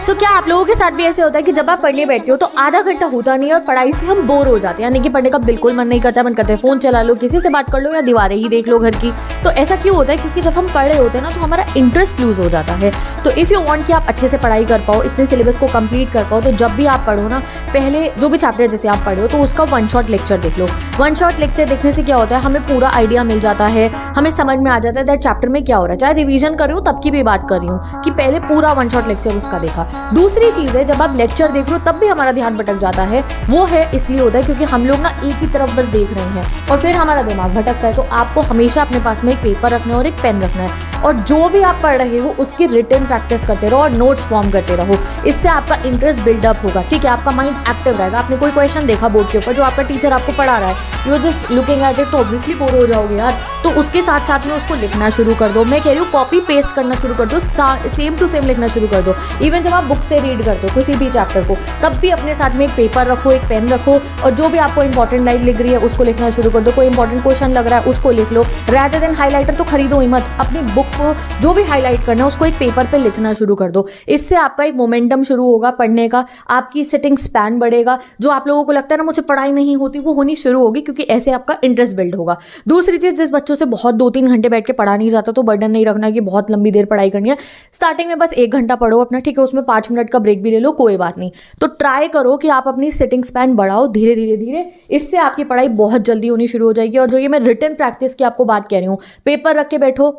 सो क्या आप लोगों के साथ भी ऐसे होता है कि जब आप पढ़ने बैठते हो तो आधा घंटा होता नहीं है और पढ़ाई से हम बोर हो जाते हैं, यानी कि पढ़ने का बिल्कुल मन नहीं करता, मन करता है फ़ोन चला लो, किसी से बात कर लो या दीवारें ही देख लो घर की। तो ऐसा क्यों होता है? क्योंकि जब हम पढ़ रहे होते हैं ना तो हमारा इंटरेस्ट लूज हो जाता है। तो इफ़ यू वांट कि आप अच्छे से पढ़ाई कर पाओ, इतने सिलेबस को कंप्लीट कर पाओ, तो जब भी आप पढ़ो ना, पहले जो भी चैप्टर जैसे आप पढ़े हो तो उसका वन शॉट लेक्चर देख लो। वन शॉट लेक्चर देखने से क्या होता है, हमें पूरा आइडिया मिल जाता है, हमें समझ में आ जाता है दैट चैप्टर में क्या हो रहा है। चाहे रिवीजन कर रही हूँ तब की भी बात कर रही हूँ कि पहले पूरा वन शॉट लेक्चर उसका देखा। दूसरी चीज़ है, जब आप लेक्चर देख रहे हो तब भी हमारा ध्यान भटक जाता है। वो है इसलिए होता है क्योंकि हम लोग ना एक ही तरफ बस देख रहे हैं और फिर हमारा दिमाग भटकता है। तो आपको हमेशा अपने पास में एक पेपर रखना है और एक पेन रखना है, और जो भी आप पढ़ रहे हो उसकी रिटन प्रैक्टिस करते रहो और नोट्स फॉर्म करते रहो। इससे आपका इंटरेस्ट बिल्डअप होगा, ठीक है, आपका माइंड एक्टिव रहेगा। आपने कोई क्वेश्चन देखा बोर्ड के ऊपर जो आपका टीचर आपको पढ़ा रहा है, you are just looking at it, तो ऑब्वियसली बोर हो जाओगे यार। तो उसके साथ साथ में उसको लिखना शुरू कर दो। मैं कह रही हूँ कॉपी पेस्ट करना शुरू कर दो, सेम टू सेम लिखना शुरू कर दो। इवन जब आप बुक से रीड करते हो किसी भी चैप्टर को, तब भी अपने साथ में एक पेपर रखो, एक पेन रखो, और जो भी आपको इंपॉर्टेंट लाइन लिख रही है उसको लिखना शुरू कर दो। कोई इंपॉर्टेंट क्वेश्चन लग रहा है उसको लिख लो, रैदर देन हाईलाइटर तो खरीदो ही मत। अपनी बुक को जो भी हाईलाइट करना है उसको एक पेपर पे लिखना शुरू कर दो। इससे आपका एक मोमेंटम शुरू होगा पढ़ने का, आपकी सिटिंग स्पैन बढ़ेगा। जो आप लोगों को लगता है ना मुझे पढ़ाई नहीं होती, वो होनी शुरू होगी, क्योंकि ऐसे आपका इंटरेस्ट बिल्ड होगा। दूसरी चीज़, जिस बच्चों से बहुत 2-3 घंटे बैठ के पढ़ा नहीं जाता, तो बर्डन नहीं रखना कि बहुत लंबी देर पढ़ाई करनी है। स्टार्टिंग में बस 1 घंटा पढ़ो अपना, ठीक है, उसमें 5 मिनट का ब्रेक भी ले लो, कोई बात नहीं। तो ट्राई करो कि आप अपनी सिटिंग स्पैन बढ़ाओ धीरे धीरे धीरे। इससे आपकी पढ़ाई बहुत जल्दी होनी शुरू हो जाएगी। और जो ये मैं रिटन प्रैक्टिस की आपको बात कह रही हूँ, पेपर रख के बैठो,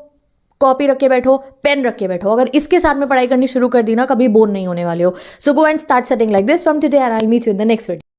कॉपी रख के बैठो, पेन रख के बैठो, अगर इसके साथ में पढ़ाई करनी शुरू कर दी ना, कभी बोर नहीं होने वाले हो। So go and start setting like this from today and I will meet you in the next video.